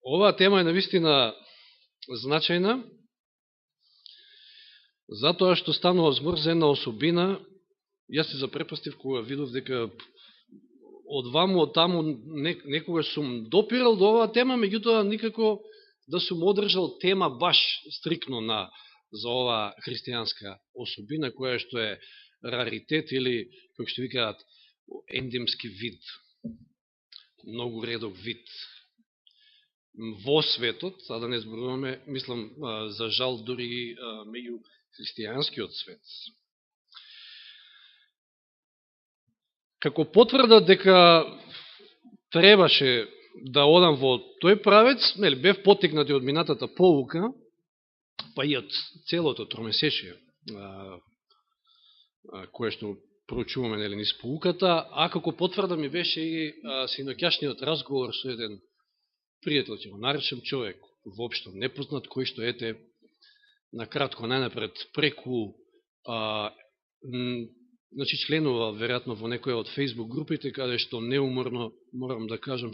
Оваа тема е навистина значајна, затоа што станува збор за една особина. Јас се запрепастив кога видов дека од ваму, од таму некогаш сум допирал до оваа тема, меѓутоа никако да сум одржал тема баш стрикно за оваа христијанска особина, која што е раритет или, како што викаат, ендемски вид, многу редок вид во светот, а да не зборуваме, мислам, за жал, дури меѓу христијанскиот свет. Како потврда дека требаше да одам во тој правец, бев поттикнат и од минатата поука, па и од целото тромесечие, кое што проучуваме низ поуката, а како потврда ми беше и синоќашниот разговор со еден пријател, ќе го наречем човек, воопшто непознат, кој што ете, накратко, најнапред, преку, значи членува, веројатно, во некоја од Facebook групите, каде што неуморно, морам да кажам,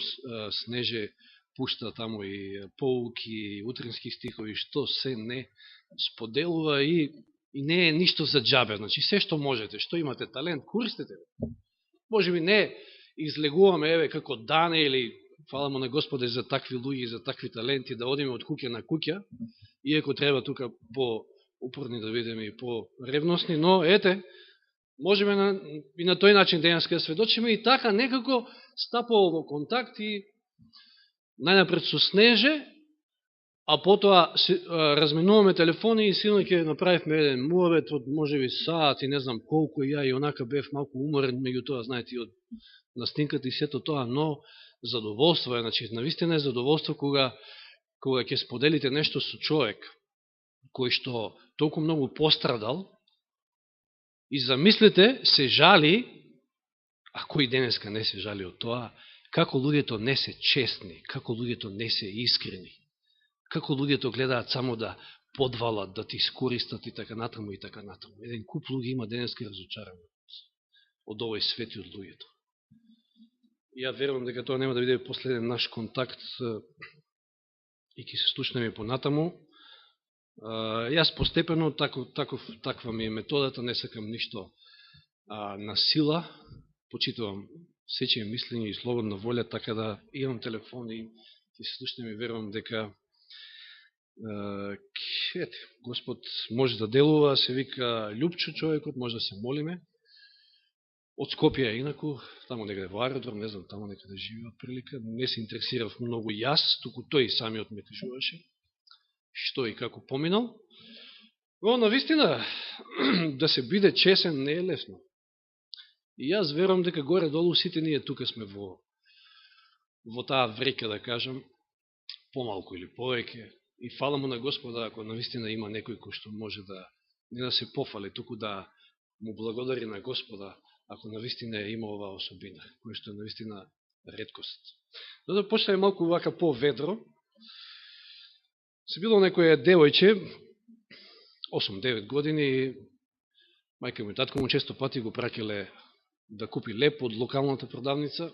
Снеже пушта таму и поуки, утрински стихови, што се не споделува и не е ништо за џабе. Значи, се што можете, што имате талент, користете. Може би не излегуваме, еве, како Дане или фала му на Господе за такви луѓи, за такви таленти, да одиме од куќа на куќа, иако треба тука по-упорни да видиме и по-ревностни, но ете, можеме и на тој начин денеска да сведочиме и така некако стапува во контакт и најнапред со Снеже, а потоа разменуваме телефони и силно ќе направивме еден муавет од можеби саат и не знам колку, ја и онака бев малку уморен, меѓу тоа, знаете, и од настинката и сето тоа, но задоволство е, значи, навистина е задоволство кога ќе споделите нешто со човек кој што толку многу пострадал и замислите, се жали, а кој денеска не се жали од тоа, како луѓето не се честни, како луѓето не се искрени, како луѓето гледаат само да подвалат, да ти искористат и така натаму и така натаму. Еден куп луѓе има денеска разочарани од овој свет и од луѓето. Ја верувам дека тоа нема да биде последен наш контакт и ќе се слушнеме понатаму. Јас постепено, таква ми е методата, не сакам ништо на сила, почитувам сечие мислење и слободна волја, така да имам телефон и ќе се слушнеме и верувам дека Господ може да делува, се вика Љупчо човекот, може да се молиме. Од Скопје инаку, таму некаде во аеродром, не знам, таму некаде живе од прилика, не се интересирав многу јас, туку тој самиот ме кажуваше што и како поминал. Но навистина, да се биде чесен не е лесно. И јас верувам дека горе-долу сите ние тука сме во таа врека, да кажам, помалку или повеќе. И фала му на Господа, ако навистина има некој кој што може да не да се пофали, туку да му благодари на Господа, ако навистина има оваа особина, која што е навистина редкост. Но да почнеме малку вака по-ведро. Се било некоја девојче, 8-9 години, мајка му и татко му често пати го пракеле да купи леп од локалната продавница.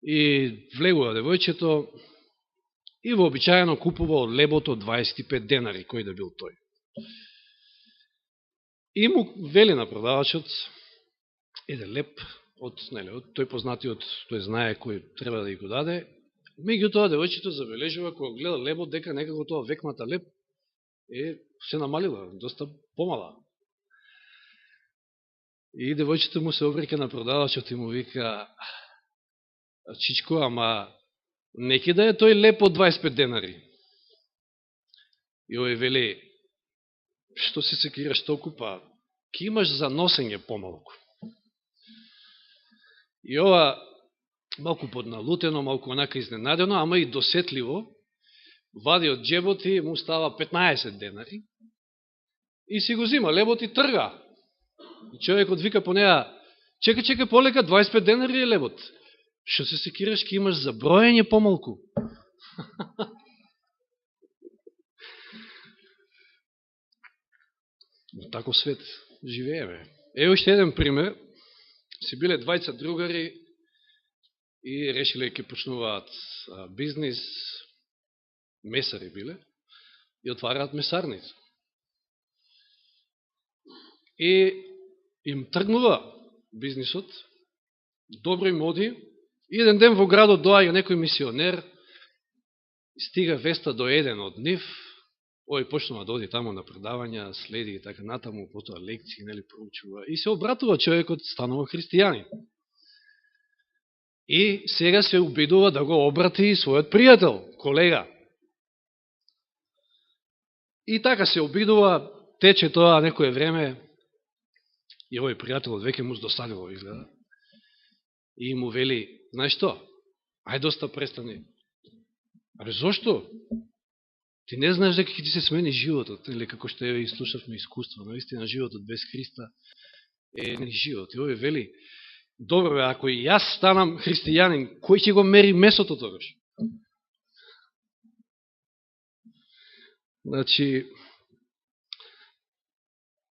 И влегува девојчето и вообичаено купува од лебото 25 денари, кој да бил тој. И му вели на продавачот еден леп од тој познатиот, тој знае кој треба да ја го даде. Меѓутоа девојчето забележува кога гледа лебот дека некако тоа векмата леп се намалила, доста помала. И девојчето му се обреќа на продавачот и му вика: чичко, ама неки да е тој леп од 25 денари. И овој вели: што се секираш толку, па ки имаш за носење помалку. И ова малку подналутено, малку онака изненадено, ама и досетливо, вади од джебот и му става 15 денари и си го зима лебот и трга. И човекот вика по неа: чека, полека, 25 денари е лебот. Што се секираш, ки имаш за броење помалку. Но тако свет живееме. Уште еден пример. Се биле двајца другари и решиле ќе почнуваат бизнис, месари биле, и отвараат месарница. И им тргнува бизнисот, добро им оди, и еден ден во градот доаѓа некој мисионер, стига веста до еден од нив, овој почнува да оди таму на предавања, следи и така натаму, потоа лекции, нели, проучува, и се обратува човекот, станува христијанин. И сега се обидува да го обрати својот пријател, колега. И така се обидува, тече тоа некој време, и овој пријателот веќе му здосадило, изгледа. И му вели, знаеш што, ај доста престани. Абе, зошто? Ти не знаеш дека ќе ти се смени животот, или како што и слушавме искуство, наистина животот без Христа е не живот. И овој вели, добро бе, ако и јас станам христијанин, кој ќе го мери месото тогаш? Значи,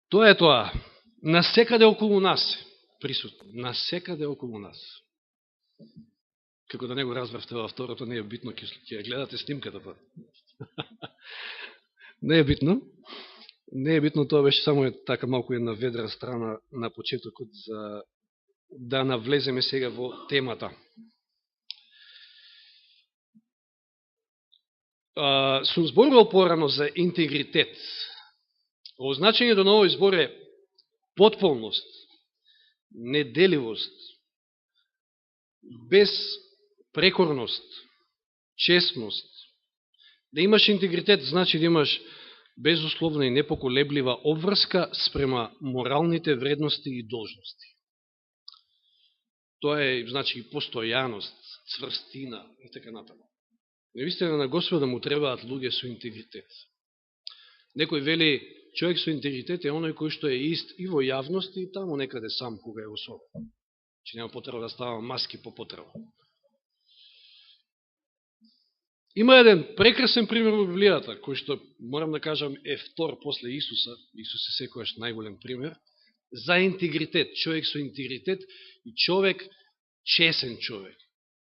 тоа е тоа. Насекаде околу нас присутно. Насекаде околу нас. Како да не го разбравте во второто, не е битно, ќе ја гледате снимката па. Не е битно. Не е битно, тоа беше само така малку една ведра страна на почетокот за да навлеземе сега во темата. Сум зборувал порано за интегритет. Означењето на овој збор е потполност, неделивост, безпрекорност, честност. Да имаш интегритет значи да имаш безусловна и непоколеблива обврска спрема моралните вредности и должности. Тоа е, значи, постојаност, цврстина и така натаму. Навистина на Господа му требаат луѓе со интегритет. Некој вели, човек со интегритет е оној кој што е ист и во јавност и таму некаде сам кога е во соба. Че нема потреба да става маски по потреба. Има еден прекрасен пример во Библијата, кој што, морам да кажам, е втор после Исуса. Исус е секојаш најголем пример. За интегритет, човек со интегритет и човек, чесен човек.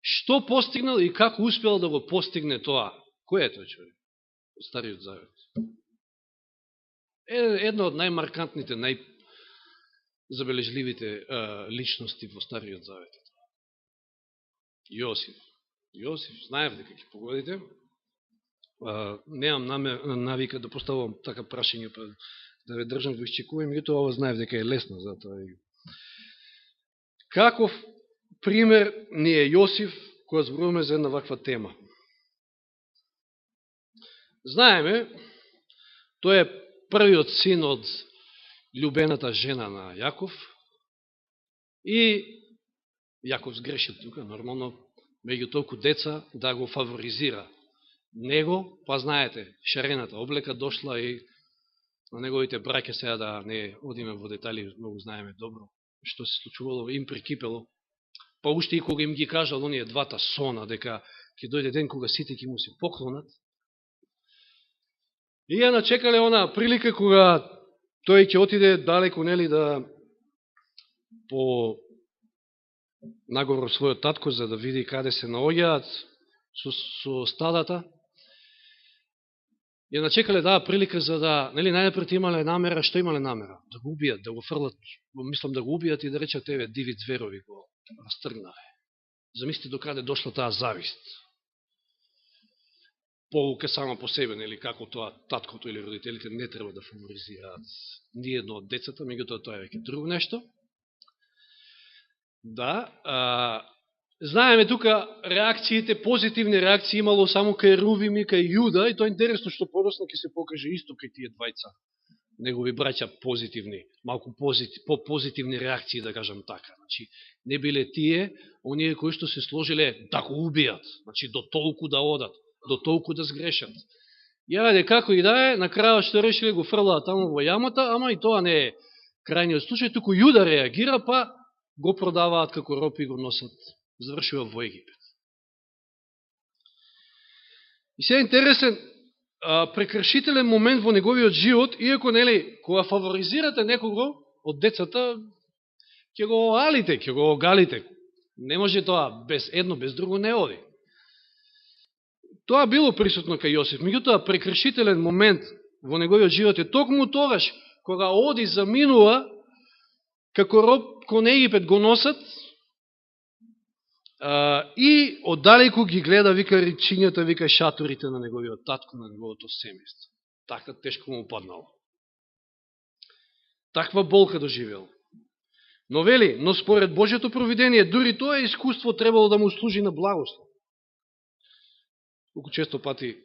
Што постигнал и како успел да го постигне тоа? Кој е тој човек? Од Стариот Завет. Една од најмаркантните, најзабележливите личности во Стариот Завет. Јосиф. Јосиф, знаев дека ќе погодите. Немам навика да поставувам така прашање, па да ве држам во исчекување, меѓутоа ова знаев дека е лесно, затоа и... Каков пример ни е Јосиф кога зборуваме за една ваква тема? Знаеме, тој е првиот син од љубената жена на Јаков и Јаков сгрешил тука, нормално, меѓу толку деца да го фаворизира него, па знаете, шарената облека дошла и на неговите браќа, сега да не одиме во детали, многу знаеме добро што се случувало, им прикипело. Па уште и кога им ги кажал оние двата сона, дека ќе дојде ден кога сите ќе му се поклонат, и ја начекале она прилика кога тој ќе отиде далеко, нели, да по наговор својот татко, за да види каде се наоѓаат со стадата. Ја начекале прилика за да, нели, најнапред имале намера, што имале намера? Да го убијат, да го фрлат, мислам да го убијат и да речат, еве, диви зверови го растргнале. Замисли до каде дошла таа завист. Полука сама по себе, нели, како тоа таткото или родителите не треба да фаворизираат ни едно од децата, меѓутоа тоа е веќе друго нешто. Да, знаеме тука реакциите, позитивни реакции имало само кај Рувим и кај Јуда, и тоа е интересно што подоцна ќе се покаже исто кај тие двајца негови браќа позитивни, малку по-позитивни реакции, да кажам така. Значи, не биле тие, оние кои што се сложиле да го убијат, значи до толку да одат, до толку да сгрешат. И ајде, како и да е, на крајот што решиле го фрлаат таму во јамата, ама и тоа не е крајниот случај, туку Јуда реагира, па го продаваат како роб и го носат, завршува во Египет. И сега интересен прекршителен момент во неговиот живот, иако, нели, кога фаворизирате некого од децата, ќе го алите, ќе го огалите. Не може тоа без едно, без друго не оди. Тоа било присутно кај Јосиф, меѓутоа прекршителен момент во неговиот живот е токму тогаш, кога оди, заминува, како роб кон Египет го носат, и оддалеку ги гледа, вика, речињата, вика, шаторите на неговиот татко, на неговото семејство. Така тешко му паднало. Таква болка доживел. Но вели, но според Божјото провидение, дури тоа искуство требало да му служи на благослов. Колку често пати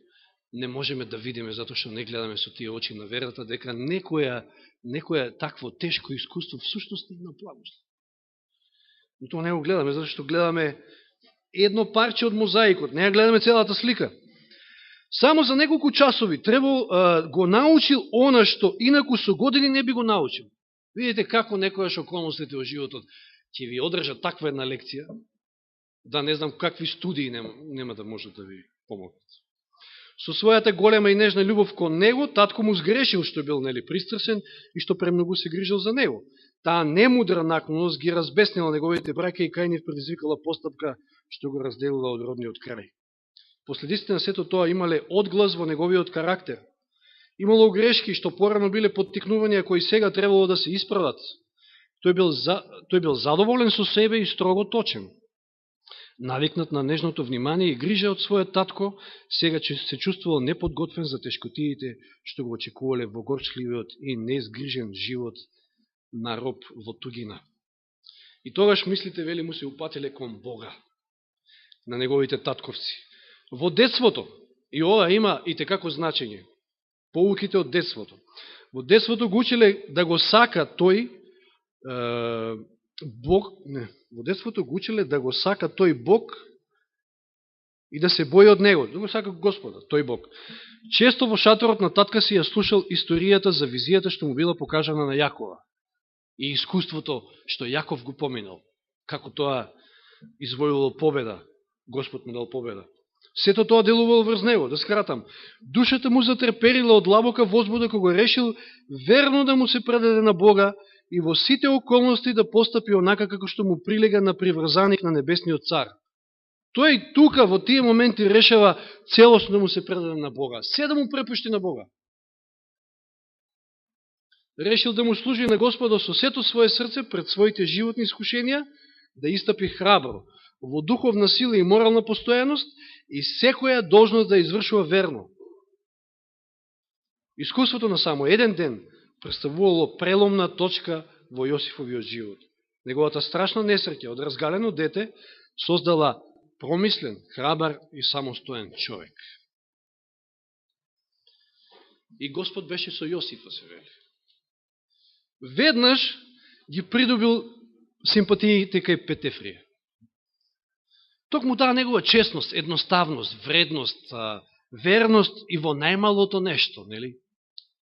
не можеме да видиме, затоа што не гледаме со тие очи на верата, дека некоја такво тешко искуство всушност е на благослов. Но тоа не го гледаме, затоа што гледаме едно парче од мозаикот, не ја гледаме целата слика. Само за неколку часови го научил она што инаку со години не би го научил. Видите како некојаш околностите во животот ќе ви одржат таква една лекција, да не знам какви студии нема да можат да ви помогнат. Со својата голема и нежна љубов кон него, татко му сгрешил што бил пристрасен и што премногу се грижил за него. Таа немудра наклоност ги разбеснила неговите браќа и кај нив предизвикала постапка што го разделила од родниот крај. Последиците на сето тоа имале одглас во неговиот карактер. Имало грешки што порано биле поттикнувања кои сега требало да се исправат. Тој бил задоволен со себе и строго точен. Навикнат на нежното внимание и грижа од својот татко, сега се чувствувал неподготвен за тешкотиите што го очекувале во горчливиот и неизгрижен живот на роб во тугина. И тогаш мислите, вели, му се упатиле кон Бога, на неговите татковци. Во детството, и ова има и текако значење, поуките од детството. Во детството го учеле да го сака тој Бог, во детството го учеле да го сака тој Бог и да се бои од него, да го сака Господа, тој Бог. Често во шаторот на татка си ја слушал историјата за визијата што му била покажана на Јакова и искуството што Јаков го поминал, како тоа извојувало победа, Господ му дал победа. Сето тоа делувало врз него, да скратам. Душата му затрперила од лабока возбуда кога решил верно да му се предаде на Бога и во сите околности да постапи онака како што му прилега на приврзаник на небесниот цар. Тој тука во тие моменти решава целосно да му се предаде на Бога, се да му препушти на Бога. Решил да му служи на Господа со сето свое срце пред своите животни искушенија, да истапи храбро, во духовна сила и морална постојаност и секоја должност да извршува верно. Искуството на само еден ден представувало преломна точка во Јосифовиот живот. Неговата страшна несреќа од разгалено дете создала промислен, храбар и самостоен човек. И Господ беше со Јосифа, се вели. Веднаш ги придобил симпатиите кај Петефрија. Токму таа негова честност, едноставност, вредност, верност и во најмалото нешто, нели?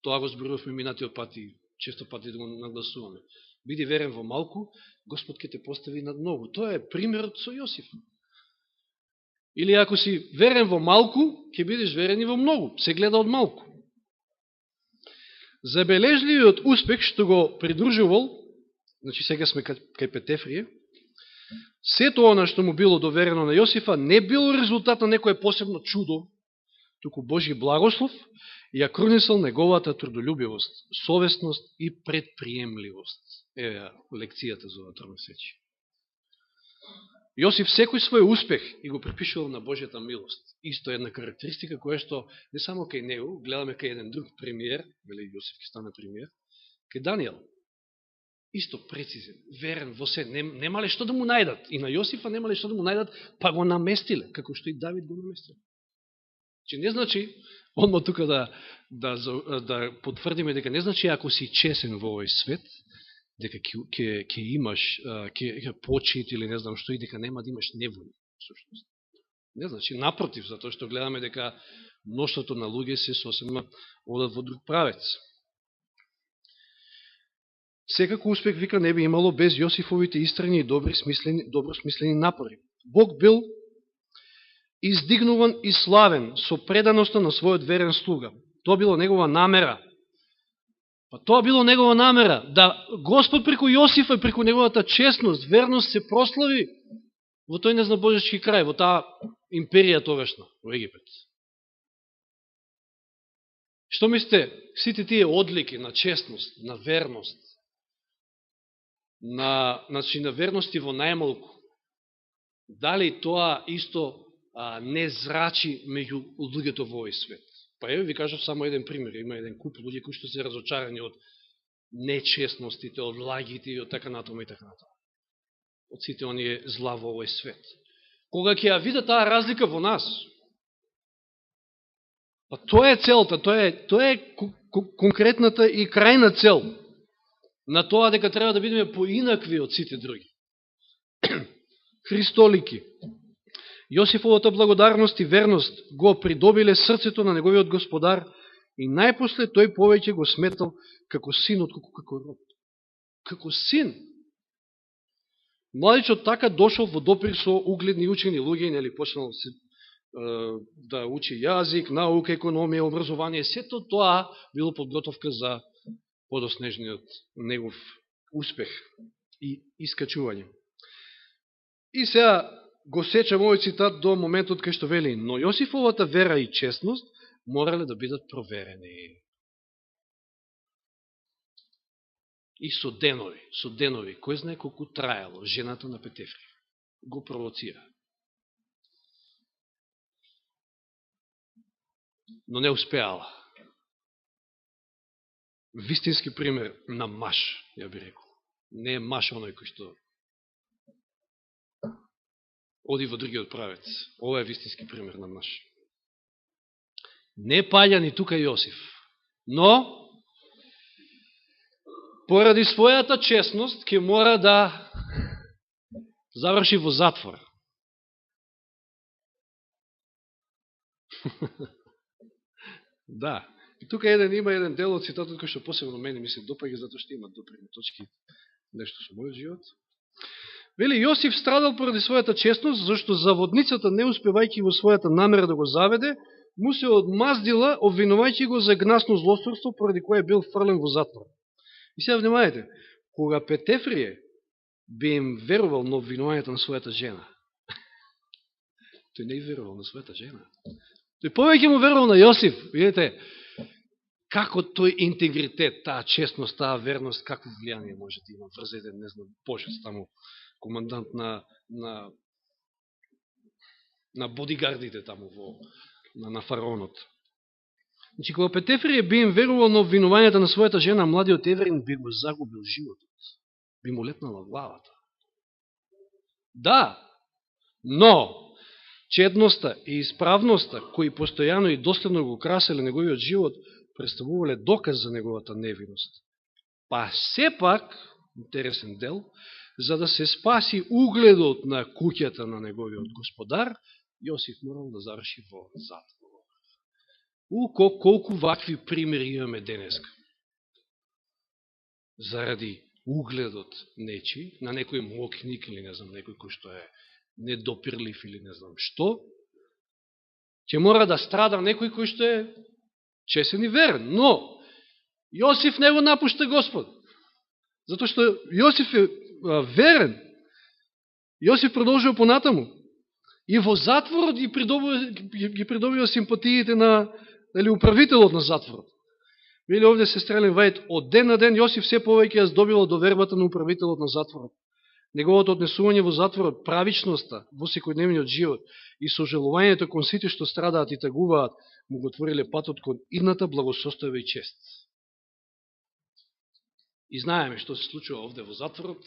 Тоа го зборувавме минатиот пати, често пати да го нагласуваме. Биди верен во малку, Господ ќе те постави над многу. Тоа е примерот со Јосиф. Или ако си верен во малку, ќе бидеш верен и во многу. Се гледа од малку. Забележливиот успех што го придружувал, значи сега сме кај Петефрија, сето она што му било доверено на Јосифа не било резултат на некое посебно чудо, туку Божји благослов ја крунисал неговата трудолюбивост, совестност и предприемливост. Еве лекцијата за ова тромесечие. Јосиф секој свој успех и го припишувал на Божјата милост. Исто една карактеристика која што не само кај него, гледаме кај еден друг премиер, вели Јосиф ќе стане премиер, кај Данијел. Исто прецизен, верен во се, немале што да му најдат. И на Јосифа немале што да му најдат, па го наместиле, како што и Давид го наместил. Че не значи, одма тука да потврдиме дека не значи ако си чесен во овој свет, дека ќе имаш ќе почит или не знам што и дека нема да имаш неволи. Не значи, напротив, затоа што гледаме дека мноштвото на луѓе се сосема одат во друг правец. Секако успех, вика, не би имало без Јосифовите истрени и добро смислени напори. Бог бил издигнуван и славен со преданоста на својот верен слуга. Тоа било негова намера. Па тоа било негова намера, да Господ преку Јосифа и преку неговата честност, верност се прослави во тој незнабожечки крај, во таа империја тогашна, во Египет. Што мислите, сите тие одлики на честност, на верност, на верности во најмалку, дали тоа исто не зрачи меѓу луѓето во овој свет? Па еве ви кажав само еден пример. Има еден куп луѓе кои што се разочарани од нечестностите, од лагите и од така натаму и така натаму. Од сите оние зла во овој свет. Кога ќе ја видат таа разлика во нас, па тоа е целта, тоа е конкретната и крајна цел на тоа дека треба да бидеме поинакви од сите други. Христолики. Јосифовата благодарност и верност го придобиле срцето на неговиот господар и најпосле тој повеќе го сметал како син отколку како роб. Како син. Младичот така дошол во допир со угледни учени луѓе, нели почнал да учи јазик, наука, економија, образование, сето тоа било подготовка за подоснежниот негов успех и искачување. И сега го сечам овој цитат до моментот кај што вели: но Јосифовата вера и честност морале да бидат проверени. И со денови, кој знае колку трајало, жената на Петефри го провоцира. Но не успеала. Вистински пример на маж, ја би рекол. Не е маж оној кој што оди во другиот правец. Ова е вистински пример на маж. Не паѓа ни тука Јосиф, но поради својата честност ќе мора да заврши во затвор. Да. И тука има еден дел од цитатот кој што посебно мене ми се допаѓа, затоа што има допирни точки нешто со мојот живот. Вели, Јосиф страдал поради својата честност, зашто заводницата, не успевајќи во својата намера да го заведе, му се одмаздила, обвинувајќи го за гнасно злосторство, поради кое бил фрлен во затвор. И сега внимајте, кога Петефрие би им верувал на обвинувањето на својата жена, тој не верувал на својата жена. Тој повеќе му верувал на Јосиф. Видите, како тој интегритет, таа честност, таа верност, какво влијание може да има врз еден, не знам, божец таму, командант на бодигардите таму на фараонот. Значи, кога Петефрие би им верувал на обвинувањата на својата жена, младиот Еверин би го загубил животот. Би му летнала главата. Да, но чедноста и исправноста, кои постојано и доследно го краселе неговиот живот, представувале доказ за неговата невиност. Па сепак, интересен дел, за да се спаси угледот на куќата на неговиот господар, Јосиф морал да заврши во затвор. Колку вакви примери имаме денеска. Заради угледот нечи, на некој мокник или не знам, некој кој што е недопирлив или не знам што, ќе мора да страда некој кој што е чесен и верен. Но Јосиф не го напушта Господ. Затоа што Јосиф е верен. Јосиф продолжил понатаму. И во затворот ги придобива симпатиите на управителот на затворот. Вели овде сестрелен Вајд, од ден на ден Јосиф се повеќе ја здобила довербата на управителот на затворот. Неговото однесување во затворот, правичноста во секојдневниот живот и сожалувањето кон сите што страдаат и тагуваат, му го отвориле патот кон идната благосостојба и чест. И знаеме што се случува овде во затворот,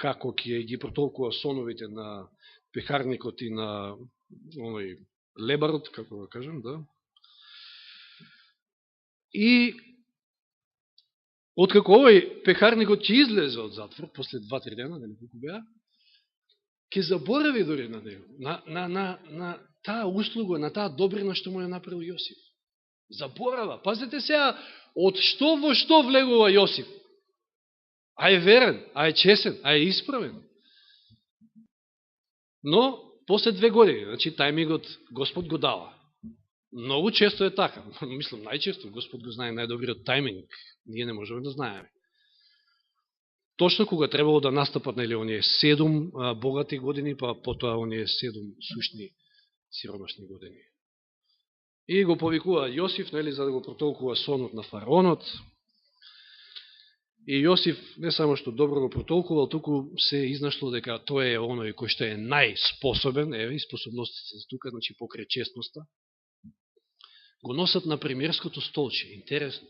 како ќе ги протолкува соновите на пехарникот и на оној лебарот, како да кажем, да. И откако овој пехарникот ќе излезе од затвор, после 2-3 дена, нели колку беа, ќе заборави дори на него, на таа услуга, на таа добрина што му ја направил Јосиф. Заборава. Пазете сега, од што во што влегува Јосиф. А е верен, а е чесен, а е исправен. Но, после 2 години, значи, тајмингот Господ го дава. Многу често е така. Мислам, најчесто Господ го знае најдобриот тајминг. Ние не можеме да знаеме. точно кога требало да настапат, нели, оние 7 богати години, па потоа оние 7 сушни сиромашни години. И го повикува Јосиф, нели, за да го протолкува сонот на фараонот. И Јосиф не само што добро го протолкувал, туку се изнашло дека тој е оној кој што е најспособен, еве и способностите се тука, значи покрај честноста. Го носат на премиерското столче. Интересно.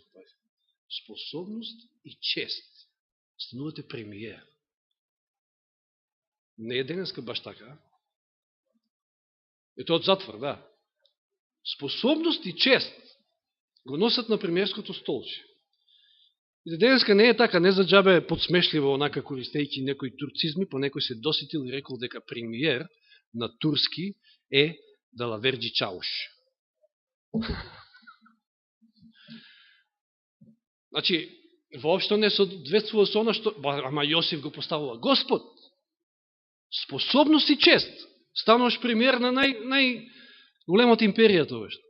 Способност и чест. Станувате премиер. Не е денеска баш така. Ето од затвор, да. Способност и чест го носат на премиерското столче. И денеска не е така, не за джабе подсмешливо, онака користејќи некои турцизми, па некој се досетил и рекол дека премиер на турски е Далаверджи Чауш. Значи, воопшто не соодветствува со она што... Ама Јосиф го поставува. Господ, способност и чест. Стануваш премиер на најголемата империја тоа што.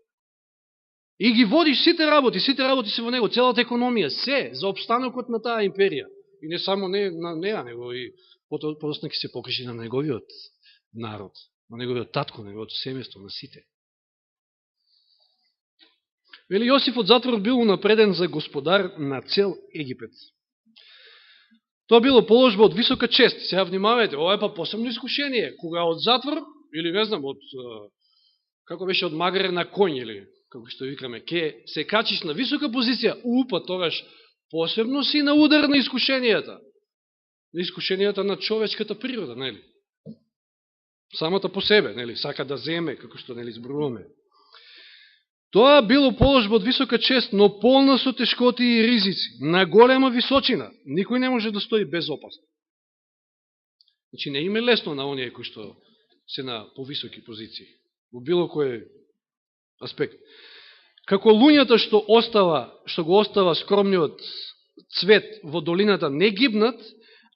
И ги водиш сите работи се во него, целата економија, се за обстанокот на таа империја. И не само на неа, него и подосна ќе се покажи на неговиот народ, на неговиот татко, на неговото семејство, на сите. Вели Јосиф од затвор бил унапреден за господар на цел Египет. Тоа било положба од висока чест. Сега внимавајте, ова е па посебно искушение. Кога од затвор, или не знам, како беше од магаре на коњ, или како што викаме, ке се качиш на висока позиција, па тогаш посебно си на удар на искушенијата. На искушенијата на човечката природа, нели? Самата по себе, нели? Сака да земе, како што, нели, зборуваме. Тоа било положба од висока чест, но полна со тешкоти и ризици, на голема височина. Никој не може да стои безопасно. Значи, не име лесно на оние кои што се на повисоки позиции, во било кој аспект. Како луњата што го остава скромниот цвет во долината не гибнат,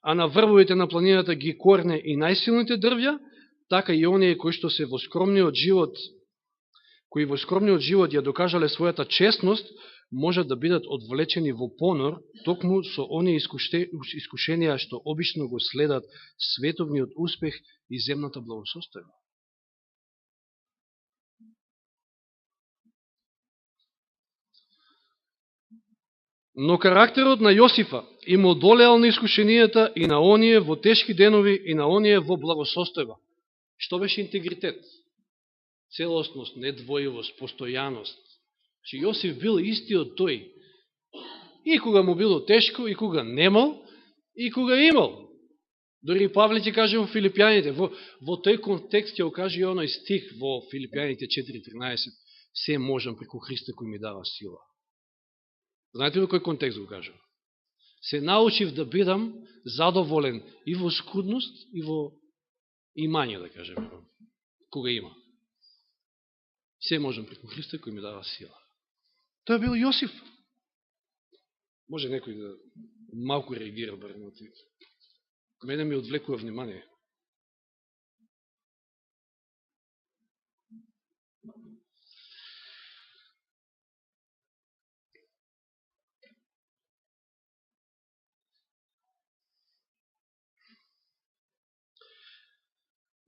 а на врвовите на планината ги корне и најсилните дрвја, така и оние кои што се во скромниот живот, кои во скромниот живот ја докажале својата честност, можат да бидат одвлечени во понор, токму со оние искушенија што обично го следат световниот успех и земната благосостојба. Но карактерот на Јосифа им одолеал на искушенијата и на оние во тешки денови и на оние во благосостојба. Што беше интегритет? Целостност, недвојивост, постојаност. Че Јосиф бил истиот тој. И кога му било тешко, и кога немал, и кога имал. Дори Павле ќе каже во Филипјаните, во тој контекст ќе окаже и оној стих во Филипјаните 4.13. Се можам преку Христа кој ми дава сила. Знаете ли кој контекст го кажам? Се научив да бидам задоволен и во скудност, и во имање, да кажем, кога има. Се можам преку Христа кој ми дава сила. Тоа бил Јосиф. Може некој да малку реагира барем на това. Мене ми одвлекува внимание.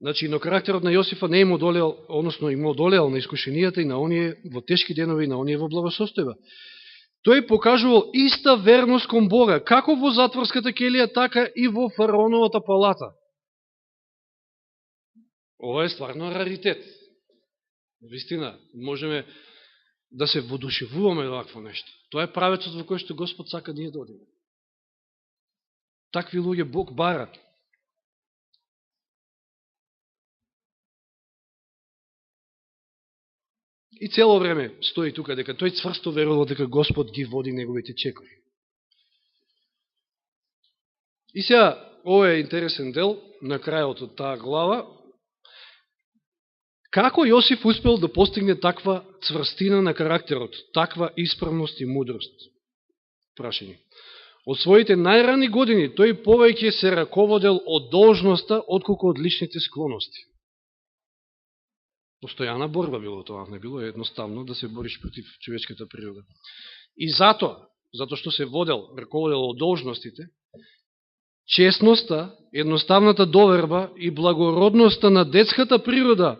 Значи, но карактерот на Јосифа не им одолеал, односно им одолеал на искушенијата и на оние во тешки денови и на оние во благосостојба. Тој покажувал иста верност кон Бога, како во затворската келија, така и во фараоновата палата. Ова е стварно раритет. Вистина, можеме да се водушевуваме вакво нешто. Тоа е правецот во кој што Господ сака ние да одиме. Такви луѓе Бог бара. И цело време стои тука дека тој цврсто верувал дека Господ ги води неговите чекори. И сега, ова е интересен дел на крајот од таа глава. Како Јосиф успел да постигне таква цврстина на карактерот, таква исправност и мудрост? Прашање. Од своите најрани години тој повеќе се раководел од должноста отколку од личните склоности. Постојана борба било тоа, не било едноставно да се бориш против човечката природа. И затоа што се раководел од должностите, честноста, едноставната доверба и благородноста на детската природа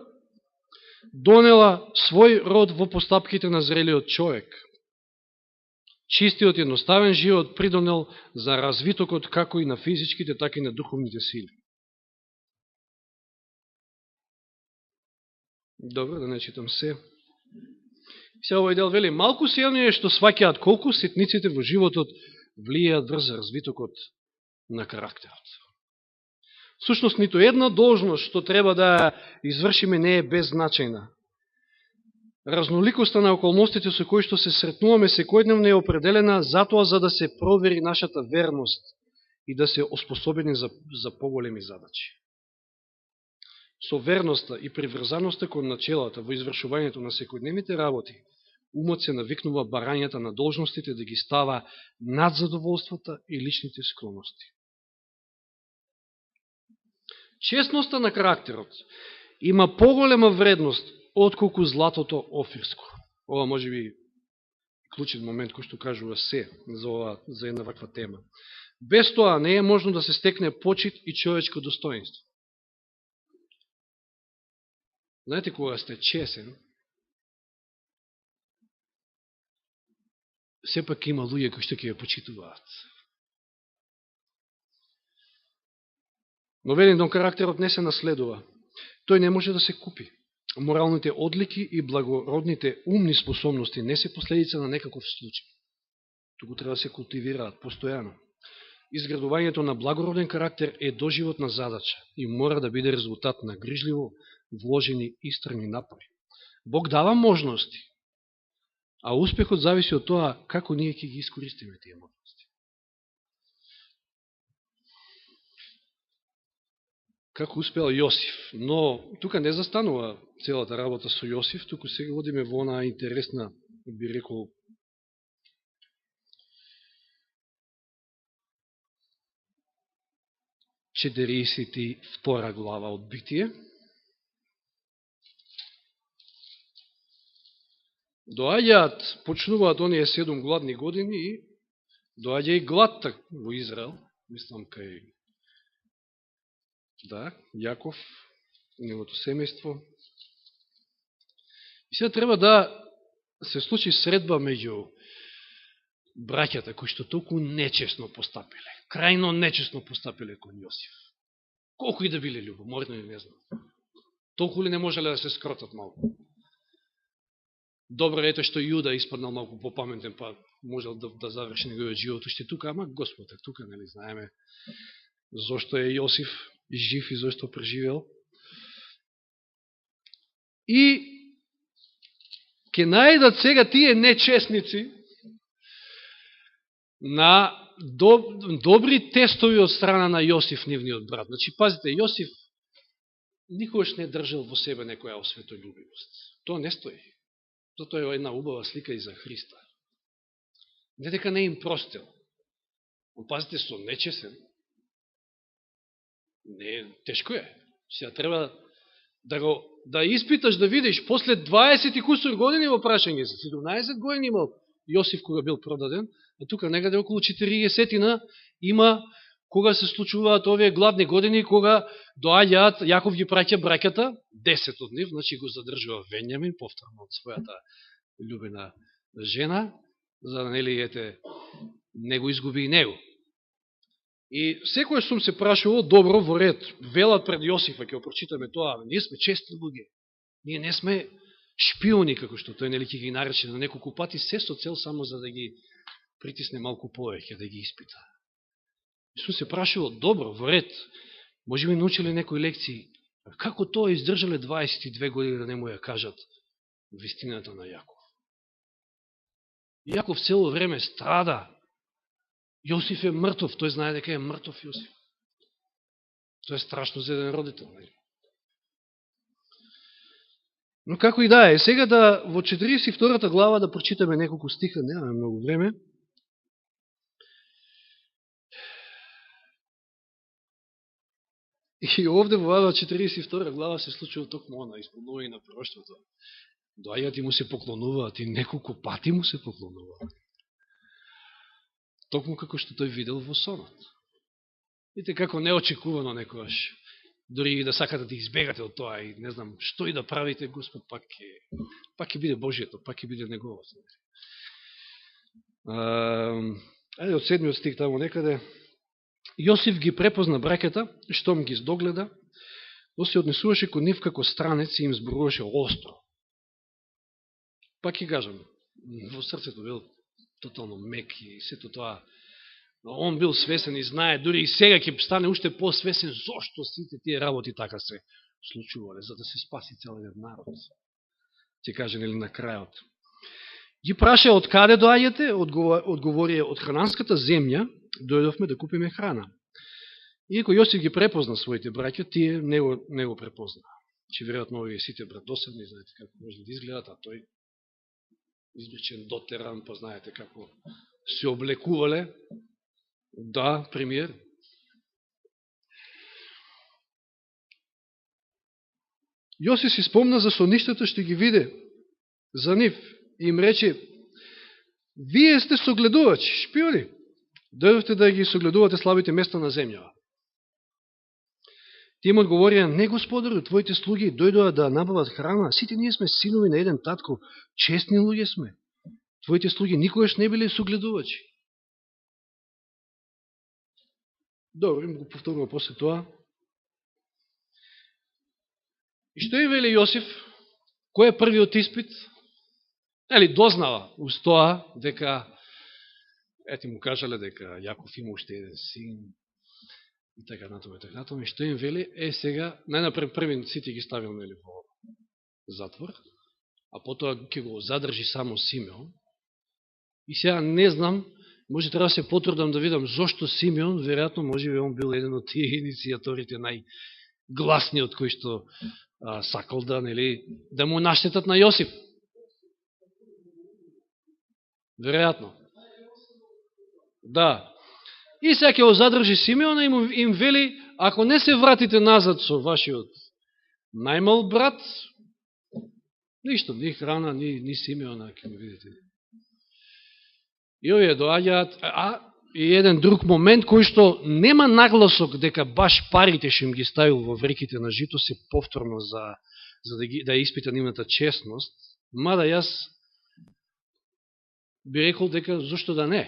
донела свој род во постапките на зрелиот човек. Чистиот едноставен живот придонел за развитокот како и на физичките, така и на духовните сили. Добро, да не читам се. Сега овој дел вели, малку се оние што сваќаат колку ситниците во животот влијаат врз развитокот на карактерот. Всушност, ниту една должност што треба да извршиме не е беззначајна. Разноликоста на околностите со кои што се сретнуваме секојдневно е определена затоа за да се провери нашата верност и да се оспособени за поголеми задачи. Со верноста и приврзаноста кон начелата во извршувањето на секојдневните работи, умот се навикнува барањата на должностите да ги става над задоволствата и личните склонности. Честноста на карактерот има поголема вредност отколку златото офирско. Ова може би клучен момент кој што кажува се за една ваква тема. Без тоа не е можно да се стекне почит и човечко достоинство. Знаете, кога сте чесен, сепак има луѓе кои што ќе ја почитуваат. Но велен карактерот не се наследува. Тој не може да се купи. Моралните одлики и благородните умни способности не се последица на некаков случај. Туку треба да се култивираат постојано. Изградувањето на благороден карактер е доживотна задача и мора да биде резултат на грижливо вложени истрени напори. Бог дава можности, а успехот зависи од тоа како ние ќе ги искористиме тие можности. Како успел Јосиф, но тука не застанува целата работа со Јосиф, туку сега водиме во она интересна, би рекол, четиридесет втора глава од Битие. Доаѓаат, почнуваат оние 7 гладни години и доаѓа и глад во Израел, мислам кај Јаков, неговото семејство. И сега треба да се случи средба меѓу браќата кои што толку нечесно постапиле, крајно нечесно постапиле кон Јосиф. Колку и да биле љубоморни, не знам. Толку ли не можеле да се скротат малку? Добро, ето што Јуда испаднал малку попаметен, па можел да заврши неговиот живот уште тука, ама Господ е тука, нели знаеме зошто е Јосиф жив и зошто преживел. И ќе најдат сега тие нечестници на добри тестови од страна на Јосиф, нивниот брат. Значи, пазите, Јосиф никогаш не држал во себе некоја осветољубивост. Тоа не стои. Затоа е една убава слика и за Христа. Не дека не им простил. Но пазите, со нечесен. Не, тешко е. Сега треба да испиташ, да видиш, после 20 и кусор години во прашање за 17 години имал Јосиф кога бил продаден, а тука негаде околу 40-тина има кога се случуваат овие гладни години, кога доаѓаат, Јаков ги праќа браќата, 10 од нив, значи го задржува Венјамин, повторно од својата љубена жена, за да не го изгуби и него. И секој сум се прашувал, добро, во ред, велат пред Јосифа, ќе прочитаме тоа, ние сме честни луѓе, ние не сме шпиони, како што тој ќе ги нарече на неколку пати, се со цел само за да ги притисне малку повеќе, да ги испита. И сум се прашувал, добро, во ред, може би научиле некои лекции, како тоа издржале 22 години да не му ја кажат вистината на Јаков. Јаков цело време страда. Јосиф е мртов, тој знае дека е мртов Јосиф. Тоа е страшно за еден родител. Но како и да е, сега да во 42 глава да прочитаме неколку стиха, немаме многу време. И овде во оваа 42 глава се случува токму она, исполнување на пророштвото. Доаѓаат и му се поклонуваат, и неколку пати му се поклонуваат. Токму како што тој видел во сонот. Видите како неочекувано некојаш, дори и да сакате да избегате од тоа и не знам што и да правите, Господ пак ќе биде Божието, пак ќе биде Неговото. Ајде од 7 стих таму некаде. Јосиф ги препозна браќата, штом ги здогледа, но се однесуваше кон нив како странец и им зборуваше остро. Пак ќе кажам, во срцето бил тотално мек и сето тоа. Он бил свесен и знае, дури и сега ќе стане уште посвесен зошто сите тие работи така се случувале, за да се спаси целиот народ. Ќе каже нели на крајот. Ги праша од каде доаѓате? Одговорија од хрананската земја, дојдовме да купиме храна. Иако Јосиф ги препозна своите браќа, тие не го препозна. Че веројатно овие сите братоседни, знаете како може да изгледат, а тој избличен дотеран, познаете како се облекувале. Да, премиер. Јосиф си спомна за соништата што ги виде за нив и им рече: вие сте согледувачи, шпиони, дојдовте да ги согледувате слабите места на земјава. Тие му одговорија: не, господару, твоите слуги дојдоа да набават храна, сите ние сме синови на еден татко, честни луѓе сме. Твоите слуги никогаш не биле согледувачи. Добро, им го повторува после тоа. И што им вели Јосиф? Кој е првиот испит? Ели, дознава уз тоа дека, ети му кажале дека Јаков има уште еден син, и така натаму, и така натаму. И што им вели? Сега, најнапред првин сите ги ставил нели во затвор, а потоа ќе го задржи само Симеон. И сега не знам, може треба да се потрудам да видам зошто Симеон, веројатно може би он бил еден од тие иницијаторите најгласниот кој што сакал да, нели, да му наштетат на Јосиф. Веројатно. Да. И сега ќе го задржи Симеона и им вели: ако не се вратите назад со вашиот најмал брат, ништо, ни храна, ни Симеона, ќе го видите. И овие доаѓаат, и еден друг момент кој што нема нагласок дека баш парите што им ги ставил во вреките на жито се повторно за да испита нивната честност, мада јас би рекол дека зошто да не.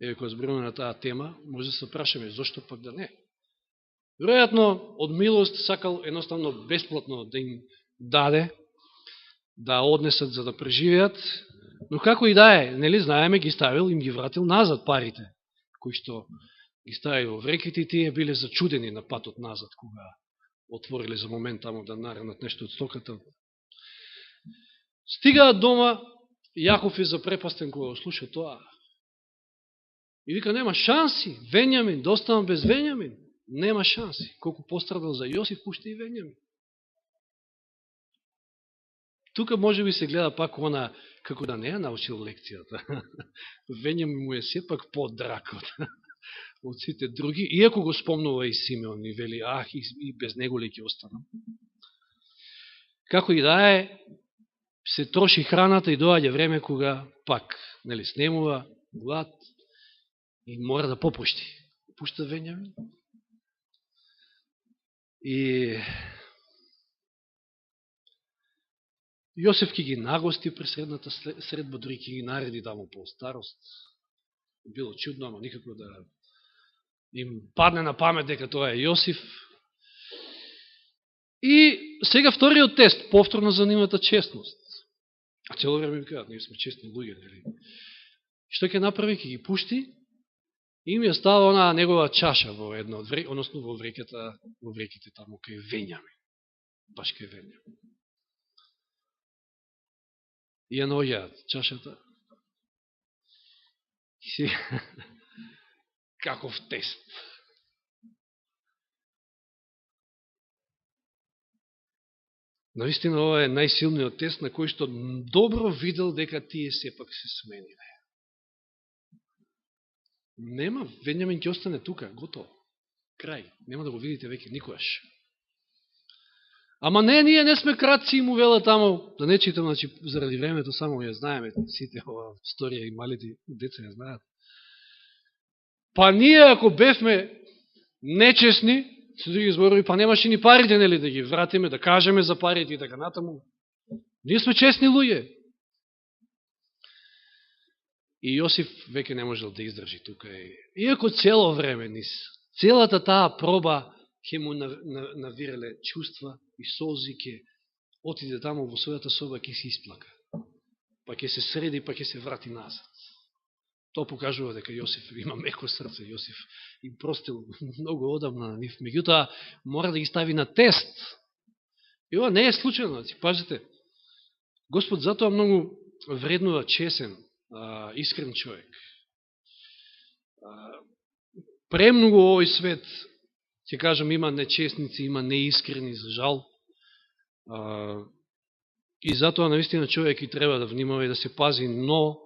Еве кога зборуваме на таа тема, може да се прашаме зошто пак да не. Веројатно од милост сакал едноставно бесплатно да им даде, да однесат за да преживеат. Но како и да е, нели знаеме, ги ставил, им ги вратил назад парите, кои што ги ставил во вреките, и тие биле зачудени на патот назад, кога отвориле за момент тамо да наранат нешто од стоката. Стигаат дома, Јаков е запрепастен кога слуша тоа. И вика: нема шанси, Венјамин, да оставам без Венјамин. Нема шанси. Колку пострадал за Јосиф, пушти и Венјамин. Тука може би се гледа пак она, како да не ја научил лекцијата. Венјамин му е сепак подрак од сите други, иако го спомнува и Симеон и вели: и без него ли ќе останам. Како и да е, се троши храната и доаѓа време кога пак, нели, снемува глад и мора да попушти. Пушта Венјамин. И Јосиф ќе ги нагости при средната средба, дори ќе ги нареди таму по старост. Било чудно, ама никако да им падне на памет дека тоа е Јосиф. И сега вториот тест, повторно за нивната честност. А цело време ми кажат, ние сме честни луѓе, нели? Што ќе направи? Ќе ги пушти и ми остава она негова чаша во едно од вреките, односно во вреките таму кај Венјамин. Баш кај Венјамин. И ја наоѓаат чашата. И си каков тест. Наистина ова е најсилниот тест на кој што добро видел дека тие сепак се смениле. Нема, Венјамин ќе остане тука, готово. Крај. Нема да го видите веќе никогаш. Ама не, ние не сме кратци, му вела тамо, да не читам, значи, заради времето, само ја знаеме, сите ова историја и малите деца ја знаат. Па ние, ако бевме нечестни, со други зборови, па немаше ни парите, нели, да ги вратиме, да кажеме за парите и така натаму. Ние сме честни луѓе. И Јосиф веќе не можел да издржи тука. Иако цело време низ целата таа проба ќе му навирале чувства и солзи, ќе отиде таму во својата соба, ќе се исплака. Па ќе се среди, па ќе се врати назад. Тоа покажува дека Јосиф има меко срце. Јосиф им простил многу одамна на нив. Меѓутоа, мора да ги стави на тест. И ова не е случайно. Пазите, Господ затоа многу вреднува чесен, искрен човек. Премногу овој свет, ќе кажам, има нечестници, има неискрени, за жал. И затоа, наистина, човек и треба да внимава и да се пази, но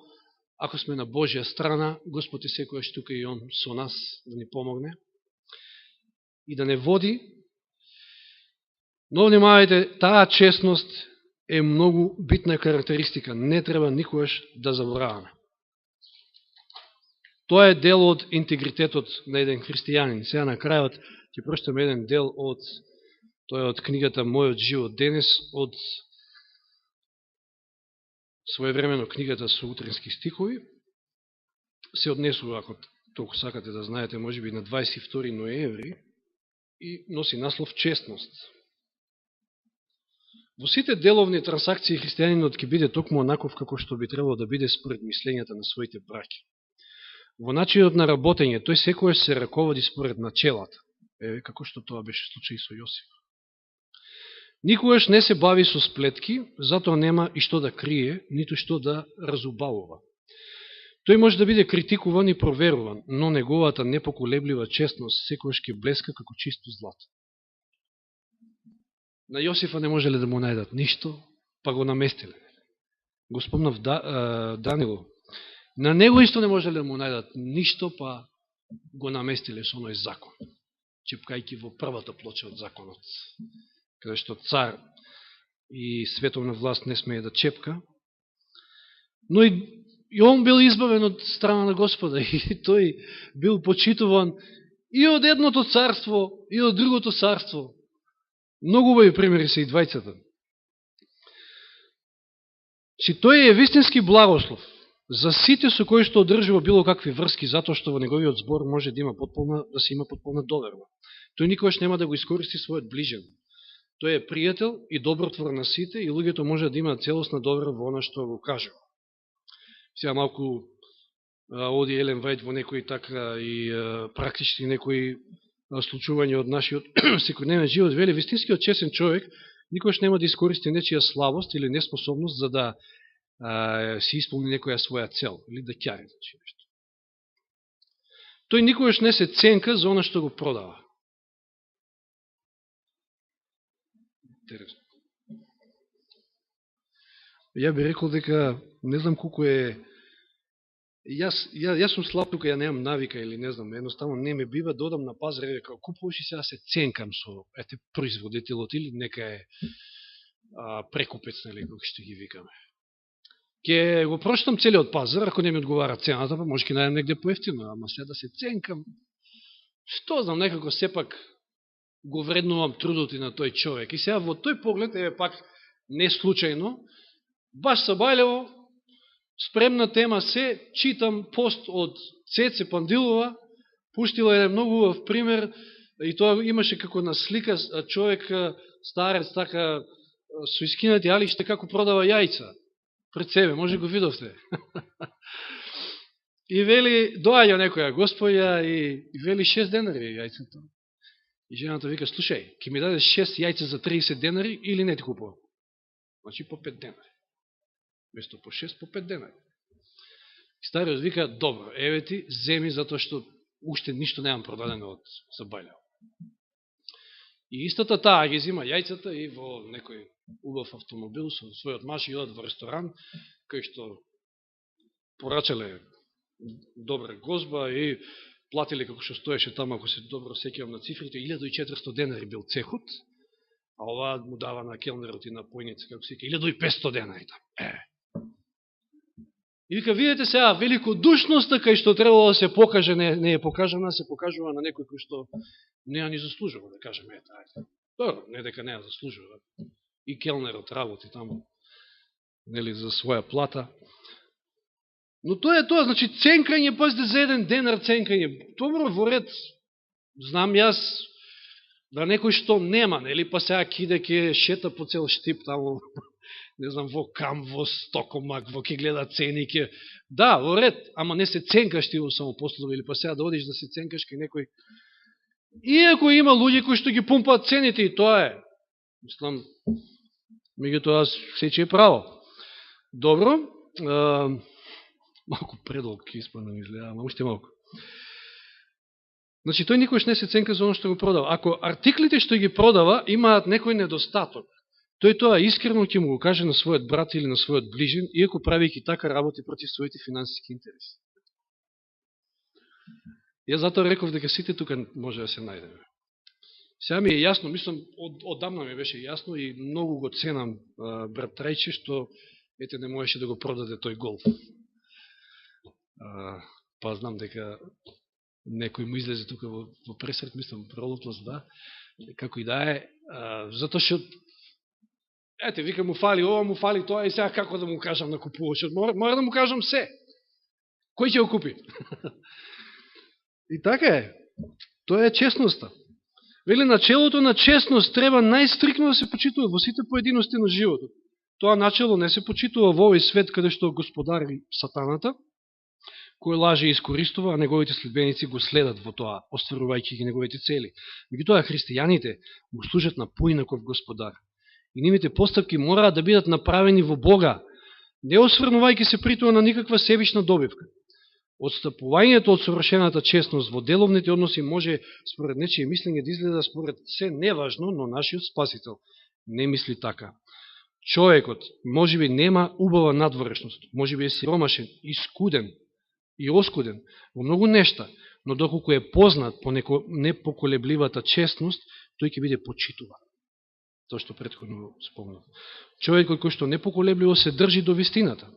ако сме на Божја страна, Господ е секојаш тука и Он со нас да ни помогне и да не води. Но внимавајте, таа честност е многу битна карактеристика. Не треба никогаш да забораваме. Тоа е дел од интегритетот на еден христијанин. Сега на крајот ќе прочитам еден дел од тоа од книгата Мојот живот денес, од своевремено книгата со утренски стихови. Се однесува, ако толку сакате да знаете, можеби на 22 ноември и носи наслов Честност. Во сите деловни трансакции христијанинот ќе биде токму онаков како што би требало да биде според мислењата на своите браќа. Во начинот на работење, тој секојаш се раководи според начелата. Како што тоа беше случај со Јосиф. Никогаш не се бави со сплетки, затоа нема и што да крие, ниту што да разубавува. Тој може да биде критикуван и проверуван, но неговата непоколеблива честност секојаш ќе блеска како чисто злато. На Јосифа не можеле да му најдат ништо, па го наместиле. Го спомнав Данило. На него исто не можеле да му најдат ништо, па го наместиле со оној закон, чепкајки во првата плоча од законот, каде што цар и световна власт не смее да чепка. Но и он бил избавен од страна на Господа и тој бил почитуван и од едното царство и од другото царство. Многу убави примери се и двајцата. Тој е вистински благослов за сите со кои што одржува било какви врски, затоа што во неговиот збор може да има да се има потполна доверба. Тој никогаш нема да го искористи својот ближен. Тој е пријател и добротвор на сите и луѓето може да имаат целосна доверба во она што го кажува. Сега малку оди Елен Вајд во некои така и практични некои случувања од нашиот секојдневен живот, вели, вистинскиот чесен човек никогаш нема да искористи нечија слабост или неспособност за да се исполни некоја своја цел или да ќари нешто. Тој никогаш не се ценка за она што го продава. Интересно. Ја би рекол дека не знам колку е. Јас сум слаб тука, ја немам навика или не знам, едноставно не ме бива, додам на пазар, дека купуваш и сега се ценкам со производителот или нека е прекупец, нели, како што ги викаме. Ке го прочитам целиот пазар, ако не ми одговара цената, па може ке најдем негде поевтино, ама сега да се ценкам, што знам, некако сепак го вреднувам трудот и на тој човек. И сега во тој поглед, пак не случајно, баш Сабајлево, спремна тема се, читам пост од Цеце Пандилова, пуштила еден многу убав пример, и тоа имаше како на слика човек, старец, така, со искинати алиште, како продава јајца пред себе, може го видовте. И вели, доаѓа некоја господја и вели 6 денари јајцето. И жената вика, слушај, ке ми дадеш 6 јајца за 30 денари или не ти купувам? Значи по 5 денари. Место по 6, по 5 денари. Стариот вика, добро, еве ти, земи, затоа што уште ништо немам продадено од Сабајлево. И истата таа ги зима јајцата и во некој убав автомобил со својот маж и одат во ресторан, кај што порачале добра гозба и платиле како што стоеше таму, ако се добро сеќавам на цифрите, 1400 денари бил цехот, а ова му дава на келнерот и на појница, како се 1500 денари там. И вика, видите сега, великодушноста кај што требало да се покаже, не е покажана, се покажува на некој кој што не ја ни заслужува, да кажеме, добро, не дека не ја заслужува. И келнерот работи таму, нели, за своја плата. Но тоа е тоа, значи ценкање, пазите, за еден денар ценкање. Добро, во ред, знам јас, да некој што нема, нели, па сега киде ке шета по цел Штип таму, не знам, во Кам, во Стокомак, во ке гледа цени, ке... Да, во ред, ама не се ценкаш ти во самопослуга, или па сега да одиш да се ценкаш кај некој. Иако има луѓе кои што ги пумпаат цените, и тоа е. Мислам, меѓутоа сече е право. Добро, малку предолг испадна ми изгледа, ама уште малку. Значи, тој никош не се ценка за оно што го продава. Ако артиклите што ги продава имаат некој недостаток, тој тоа искрено ќе му го каже на својот брат или на својот ближен, иако правејќи така работи против своите финансиски интереси. Јас затоа реков дека сите тука може да се најдеме. Сега ми е јасно, мислам, оддамна ми беше јасно и многу го ценам брат Трајче, што ете не можеше да го продаде тој голф. Па знам дека некој му излезе тука во пресрет, мислам, пролутлост, да, како и да е, затоа што ете, вика, му фали ова, му фали тоа, и сега како да му кажам на купувачот? Мора да му кажам се. Кој ќе го купи? И така е. Тоа е честноста. Вели, начелото на честност треба најстрикно да се почитува во сите поединости на животот. Тоа начело не се почитува во овој свет каде што господари сатаната, кој лаже и искористува, а неговите следбеници го следат во тоа, остварувајќи ги неговите цели. Меѓутоа, христијаните му служат на поинаков господар. И нивните постапки мораат да бидат направени во Бога, не осврнувајќи се при тоа на никаква себична добивка. Отстапувањето од совршената честност во деловните односи може, според нечие мислење, да изгледа според се неважно, но нашиот Спасител не мисли така. Човекот можеби нема убава надворешност, можеби е сиромашен, искуден и оскуден во многу нешта, но доколку е познат по непоколебливата честност, тој ќе биде почитуван. Тоа што претходно спомнав. Човекот кој што непоколебливо се држи до вистината,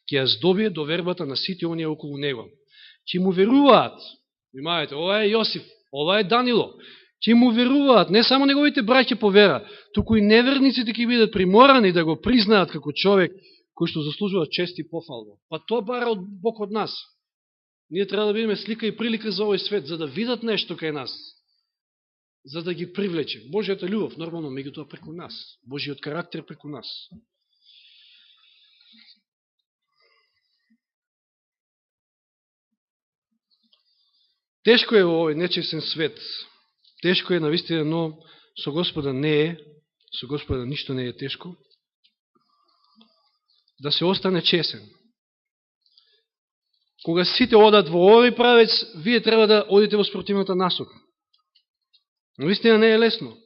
ќе ја здобие довербата на сите оние околу него. Ќе му веруваат, внимавајте, ова е Јосиф, ова е Данило, ќе му веруваат не само неговите браќа по вера, туку и неверниците ќе бидат приморани да го признаат како човек кој што заслужува чест и пофалба. Па тоа бара од Бог од нас. Ние треба да бидеме слика и прилика за овој свет, за да видат нешто кај нас, за да ги привлече. Божијата љубов, нормално, меѓутоа преку нас. Божиот карактер преку нас. Тешко е во овој нечесен свет. Тешко е навистина, но со Господа не е. Со Господа ништо не е тешко. Да се остане чесен. Кога сите одат во овој правец, вие треба да одите во спротивната насока. Навистина не е лесно.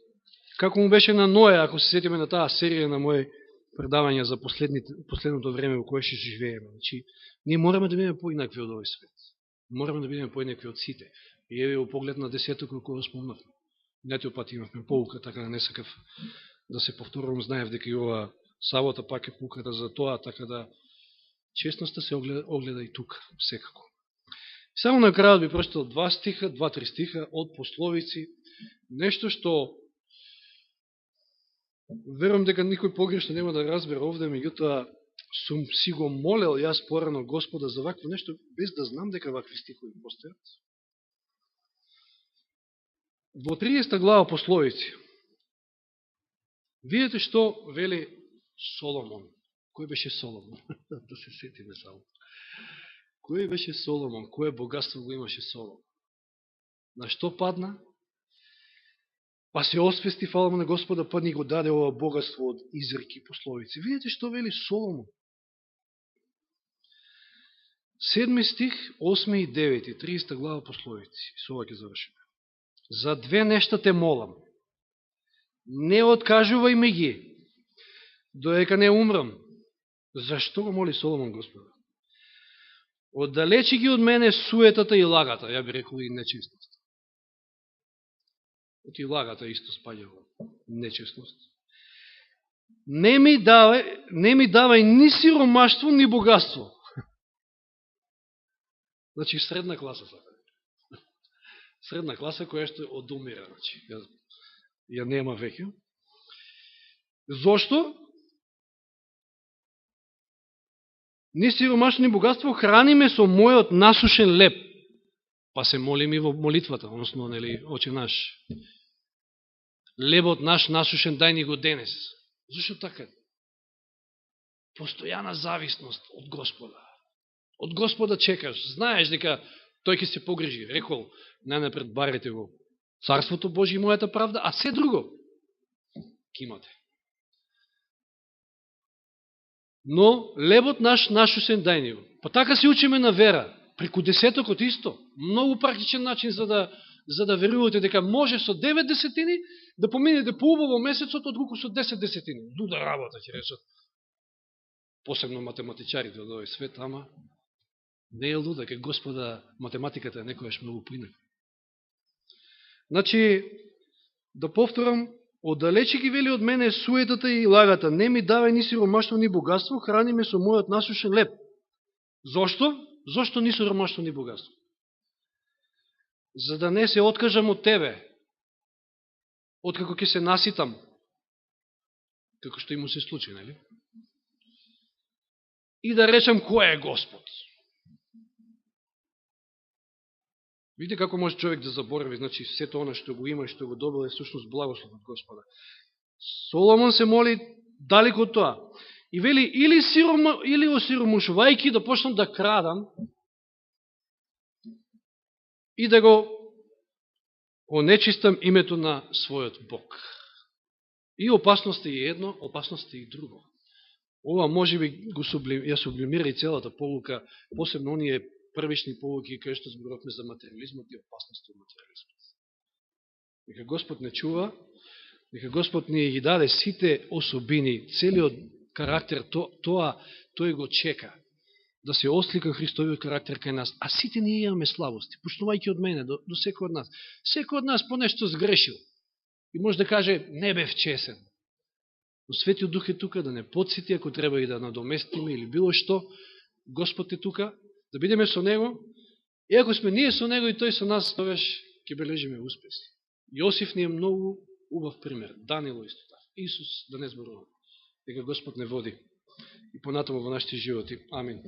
Како му беше на Ноја, ако се сетиме на таа серија на моје предавања за последното време во кое ще живееме. Значи, ние мораме да бидеме поинакви од овој свет. Мораме да бидеме поинакви од сите. И еве во поглед на 10-тото кој спомнавме. Неатиот пат имавме поука, така да не сакав да се повторувам, знаев дека и ова сабота пак е пуката за тоа, така да честноста се огледа и тука, секако. Само на крајот би прочитал 2-3 стиха од Пословици, нешто што верувам дека никој погрешно нема да разбере овде, меѓутоа сум си го молел јас порано Господа за вакво нешто, без да знам дека вакви стихови постојат. Во 30 глава Пословици, видите што вели Соломон. Кој беше Соломон? Да се сетиме само. Кој беше Соломон? Кој богатство го имаше Соломон? На што падна? Па се освести, фала на Господа, па ни го даде ова богатство од изреки Пословици. Видите што вели Соломон. 7 стих, 8 и 9, 30 глава Пословици. Со ова ќе завршиме. За две нешта те молам. Не откажувај ми ги, доека не умрам. Зашто го моли Соломон Господа? Оддалечи ги од мене суетата и лагата, ја би рекол и нечестност. От и лагата исто спаѓа во нечестност. Не ми давај ни сиромаштво, ни богатство. Значи средна класа са. Средна класа која што одумира, значи. Ја нема веќе. Зошто? Ни сиромашни богатство храниме со мојот насушен леп. Па се молим и во молитвата, односно, нели, Оче наш. Лебот наш насушен дај ни го денес. Зошто така? Постојана зависност од Господа. Од Господа чекаш. Знаеш дека тој ќе се погрижи. Рекол, најнапред барете го Царството Божие и мојата правда, а се друго ќе имате. Но лебот наш нашусен дај ни го. Па така се учиме на вера. Преку десетокот исто. Многу практичен начин за да верувате дека може со 9 десетини да поминете поубаво месецот, отколку со 10 десетини. Луда работа, ќе речат. Посебно математичарите од овој свет, ама не е луда, ке Господа математиката е некојаш многу поинака. Значи, да повторам, оддалече ги вели од мене суетата и лагата, не ми давај ни сиромаштво ни богатство, храни ме со мојот насушен леп. Зошто? Зошто ни сиромаштво ни богатство? За да не се откажам од тебе, откако ќе се наситам, како што и му се случи, нели? И да речам кој е Господ. Видите како може човек да заборави, значи сето оно што го има и што го добил е всушност благослов од Господа. Соломон се моли далеко од тоа. И вели, или осиромушувајки да почнам да крадам и да го онечистам името на својот Бог. И опасност е едно, опасност е и друго. Ова може би ја сублимира и целата полука, посебно оние првични полуки, кај што зборовме за материализмот и опасност од материализмот. Нека Господ не чува, нека Господ ни ги даде сите особини, целиот карактер, тој го чека, да се ослика Христовиот карактер кај нас. А сите ние имаме слабости, почнувајќи од мене, до секој од нас. Секој од нас по нешто сгрешил. И може да каже, не бев чесен. Но Светиот Дух е тука да не подсети, ако треба и да надоместиме или било што, Господ е тука, да бидеме со Него, и ако сме ние со Него и Тој со нас, тогаш ќе бележиме успеси. Јосиф ни е многу убав пример, Данило исто така, Исус да не зборуваме. Дека Господ не води и понатаму во нашите животи. Амин.